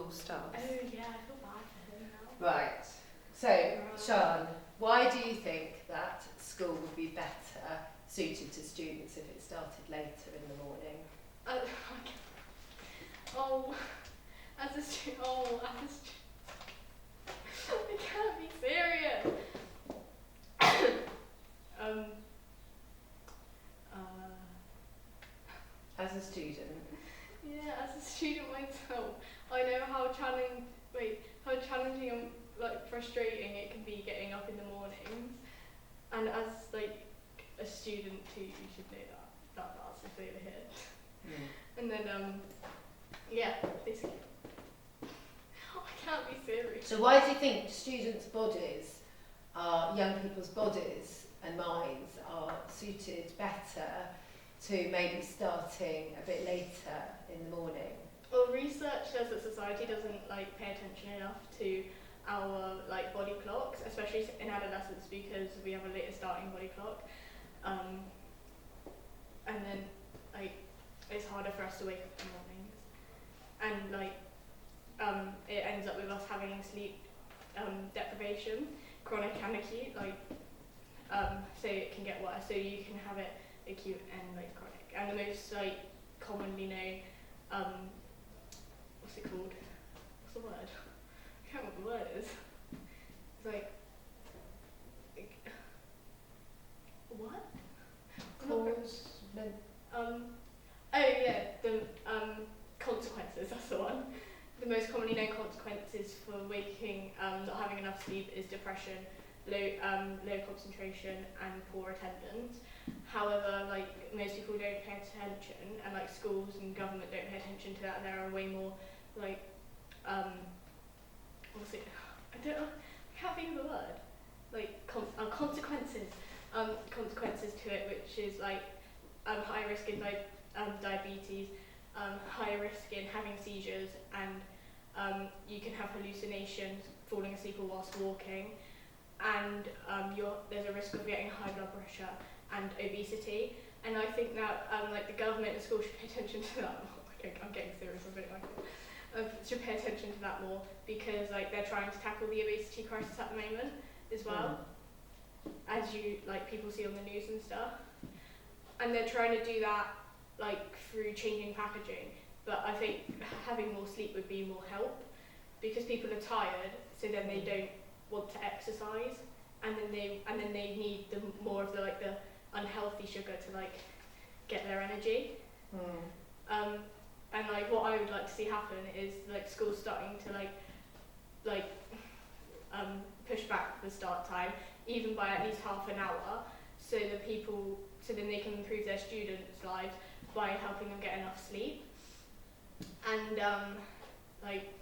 full stops. Oh yeah, I feel bad for him now. Right. So, Sian, why do you think that school would be better suited to students if it started later in the morning? As a student, I can't be serious. As a student? Yeah, as a student myself, I know how challenging and like frustrating it can be getting up in the mornings. And as like a student too, you should know that's the over here. And then yeah, basically. I can't be serious. So why do you think students' bodies, young people's bodies and minds are suited better to maybe starting a bit later in the morning? Well, research says that society doesn't like pay attention enough to our like body clocks, especially in adolescence, because we have a later starting body clock, and then like it's harder for us to wake up in the mornings, and like it ends up with us having sleep deprivation, chronic and acute, like so it can get worse. So you can have it acute and like chronic, and the most like commonly known what's it called? What's the word? I can't remember what the word is. It's like what? The consequences, that's the one. The most commonly known consequences for waking, not having enough sleep is depression, low concentration and poor attendance. However, like most people don't pay attention, and like schools and government don't pay attention to that. There are way more like what's it? I don't know. I can't think of the word. Like consequences. Consequences to it, which is like high risk in diabetes, high risk in having seizures, and you can have hallucinations, falling asleep or whilst walking, and there's a risk of getting high blood pressure and obesity. And I think that like the government and schools should pay attention to that more. I'm getting serious, I don't like it. Should pay attention to that more, because like they're trying to tackle the obesity crisis at the moment as well, as you like people see on the news and stuff. And they're trying to do that like through changing packaging. But I think having more sleep would be more help, because people are tired, so then they don't want to exercise, and then they need more of the like the unhealthy sugar to like get their energy. And like what I would like to see happen is like schools starting to like push back the start time even by at least half an hour, so then they can improve their students' lives by helping them get enough sleep, and like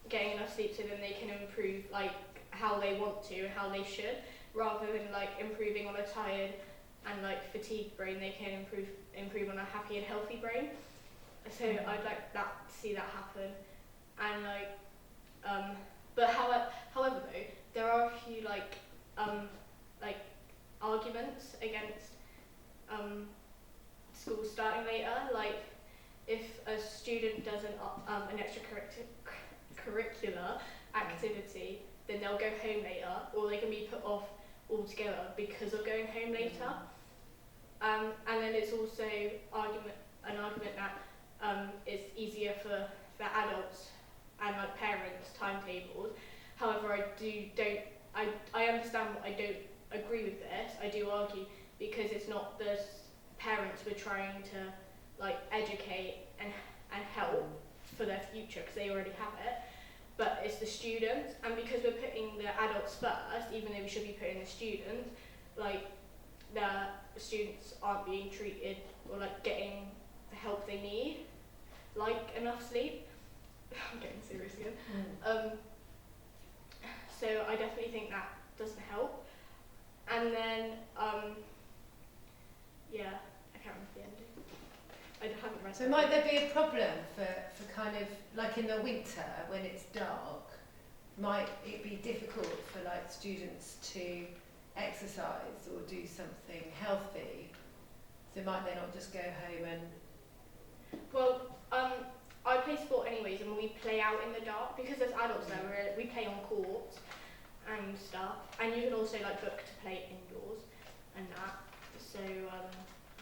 getting enough sleep so then they can improve like how they want to and how they should, rather than like improving on a tired and like fatigued brain. They can improve on a happy and healthy brain. So I'd like that to see that happen. And like but however though, there are a few like arguments against schools starting later. Like if a student does an extracurricular activity, then they'll go home later, or they can be put off altogether because of going home later. And then it's also an argument that it's easier for adults and like parents' timetables. However, I understand, but I don't agree with this. I do argue, because it's not the parents we're trying to like educate and help for their future, because they already have it, but it's the students. And because we're putting the adults first, even though we should be putting the students, like the students aren't being treated or like getting the help they need, like enough sleep. I'm getting serious again. So I definitely think that doesn't help. And then yeah, I can't remember the ending. I haven't read. So might there be a problem for kind of like in the winter when it's dark? Might it be difficult for like students to exercise or do something healthy? So might they not just go home and? Well, I play sport anyways, and we play out in the dark, because as adults now we play on courts and stuff, and you can also like book to play indoors and that, so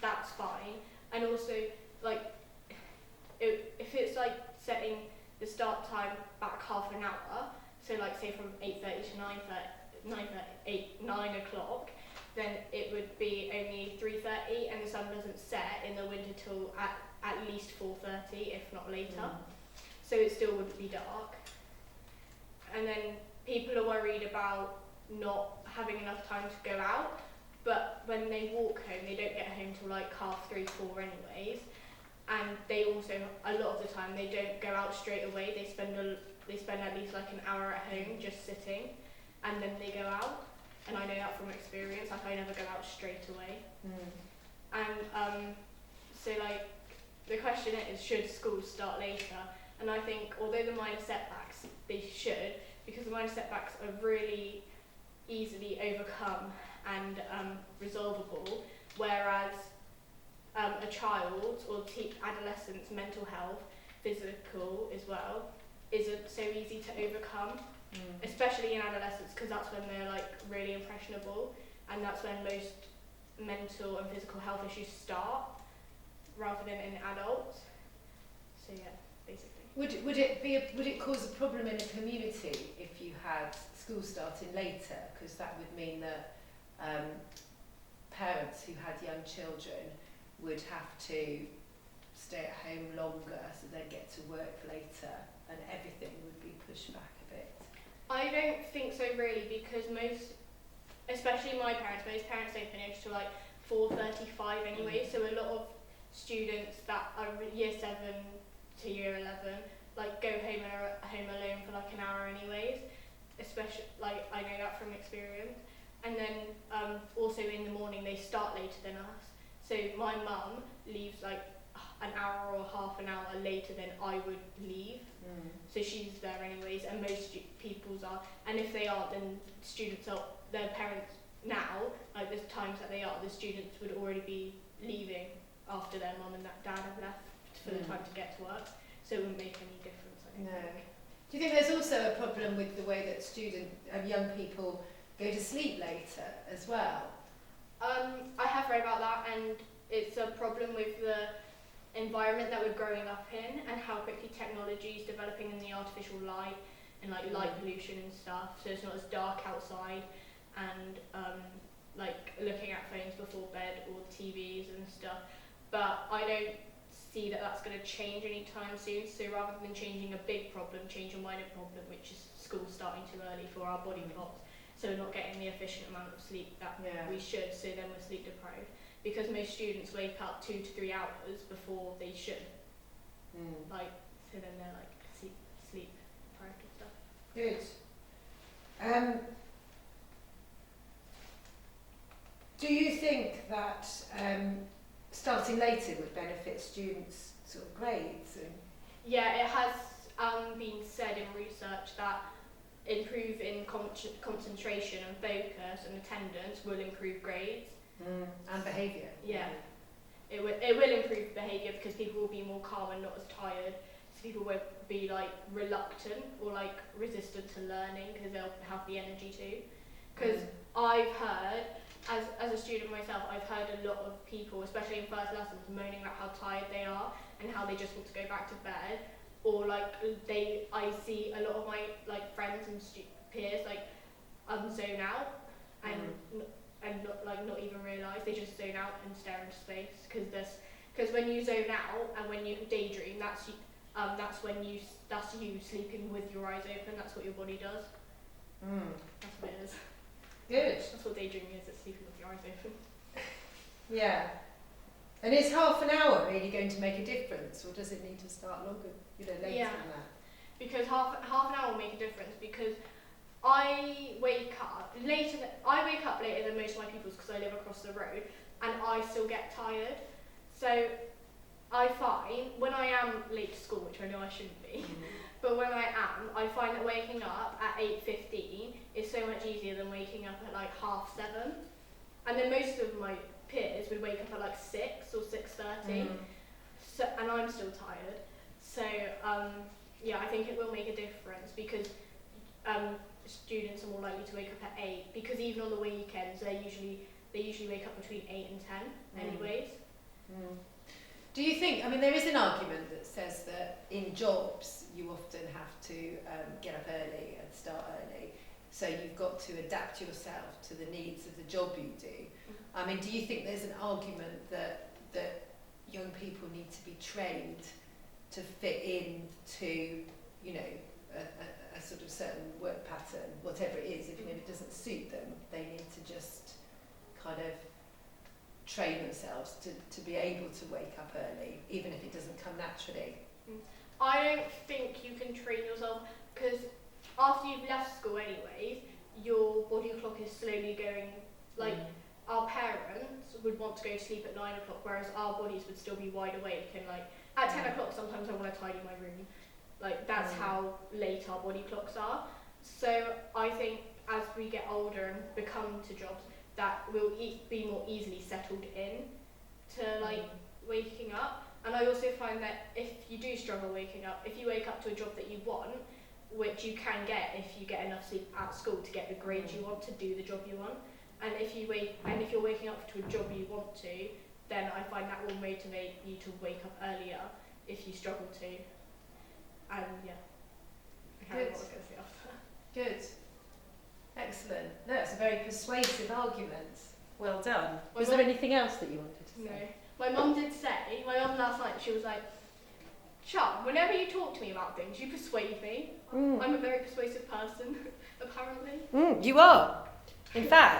that's fine. And also like if it's like setting the start time back half an hour, so like say from 8:30 to 9 o'clock, then it would be only 3:30, and the sun doesn't set in the winter till at least 4:30, if not later. So it still wouldn't be dark. And then people are worried about not having enough time to go out, but when they walk home, they don't get home till like 3:30, 4 anyways. And they also, a lot of the time, they don't go out straight away. They spend at least like an hour at home just sitting, and then they go out. And I know that from experience, like I never go out straight away. And so like the question is, should schools start later? And I think although the minor setbacks, they should, because the minor setbacks are really easily overcome and resolvable, whereas a child or adolescent's mental health, physical as well, isn't so easy to overcome, especially in adolescence, because that's when they're like really impressionable, and that's when most mental and physical health issues start, rather than in adults. So yeah, basically. Would it cause a problem in a community if you had school starting later? Because that would mean that parents who had young children would have to stay at home longer, so they'd get to work later, and everything would be pushed back a bit. I don't think so really, because especially most parents don't finish till like 4:35 anyway, so a lot of students that are year 7 to year 11 like go home and are home alone for like an hour anyways, especially like I know that from experience. And then also in the morning they start later than us, so my mum leaves like an hour or half an hour later than I would leave, so she's there anyways, and most people's are, and if they aren't, then students are, their parents now, like there's times that they are, the students would already be leaving after their mum and dad have left for the time to get to work, so it wouldn't make any difference, I don't think. Do you think there's also a problem with the way that young people go to sleep later as well? I have read about that, and it's a problem with the environment that we're growing up in, and how quickly technology is developing in the artificial light and like light pollution and stuff, so it's not as dark outside, and like looking at phones before bed or TVs and stuff. But I don't see that that's going to change anytime soon, so rather than changing a big problem, change a minor problem, which is school starting too early for our body clocks, so we're not getting the efficient amount of sleep that we should, so then we're sleep deprived, because most students wake up 2 to 3 hours before they should, like, so then they're like sleep deprived and stuff. Good. Do you think that starting later would benefit students' sort of grades? Yeah, it has been said in research that improve in concentration and focus and attendance will improve grades. And behaviour. Yeah. It will improve behaviour, because people will be more calm and not as tired, so people won't be like reluctant or like resistant to learning, because they'll have the energy to. Because I've heard, as a student myself, I've heard a lot of people, especially in first lessons, moaning about how tired they are and how they just want to go back to bed, or like I see a lot of my like friends and peers like zone out and not even realise, they just zone out and stare into space, because when you zone out and when you daydream, that's you sleeping with your eyes open. That's what your body does. That's what it is. Good. That's what daydreaming is, it's sleeping with your eyes open. Yeah. And is half an hour really going to make a difference, or does it need to start longer, later than that? Because half an hour will make a difference, because I wake up later than most of my pupils, because I live across the road, and I still get tired. So I find when I am late to school, which I know I shouldn't be, but when I am, I find that waking up at 8:15 is so much easier than waking up at like 7:30. And then most of my peers would wake up at like 6 or 6:30, so, and I'm still tired. So yeah, I think it will make a difference because students are more likely to wake up at 8 because even on the weekends they usually wake up between 8 and 10 anyways. Do you think, I mean, there is an argument that says that in jobs you often have to get up early and start early, so you've got to adapt yourself to the needs of the job you do. I mean, do you think there's an argument that young people need to be trained to fit into, you know, a sort of certain work pattern, whatever it is, even if it doesn't suit them, they need to just kind of train themselves to be able to wake up early, even if it doesn't come naturally? I don't think you can train yourself because after you've left school anyways, your body clock is slowly going, like our parents would want to go to sleep at 9 o'clock, whereas our bodies would still be wide awake, and like at 10 o'clock sometimes I want to tidy my room. Like that's how late our body clocks are. So I think as we get older and become to jobs, that will be more easily settled in to like waking up. And I also find that if you do struggle waking up, if you wake up to a job that you want, which you can get if you get enough sleep at school to get the grades you want to do the job you want, and if you're waking up to a job you want to, then I find that will motivate you to wake up earlier if you struggle to. And yeah, I can't remember what I was going to say after. Good. Excellent. No, it's a very persuasive argument. Well done. Was there anything else that you wanted to say? No. My mum did say, my mum last night, she was like, Chum, whenever you talk to me about things, you persuade me. I'm a very persuasive person, apparently. You are. In fact,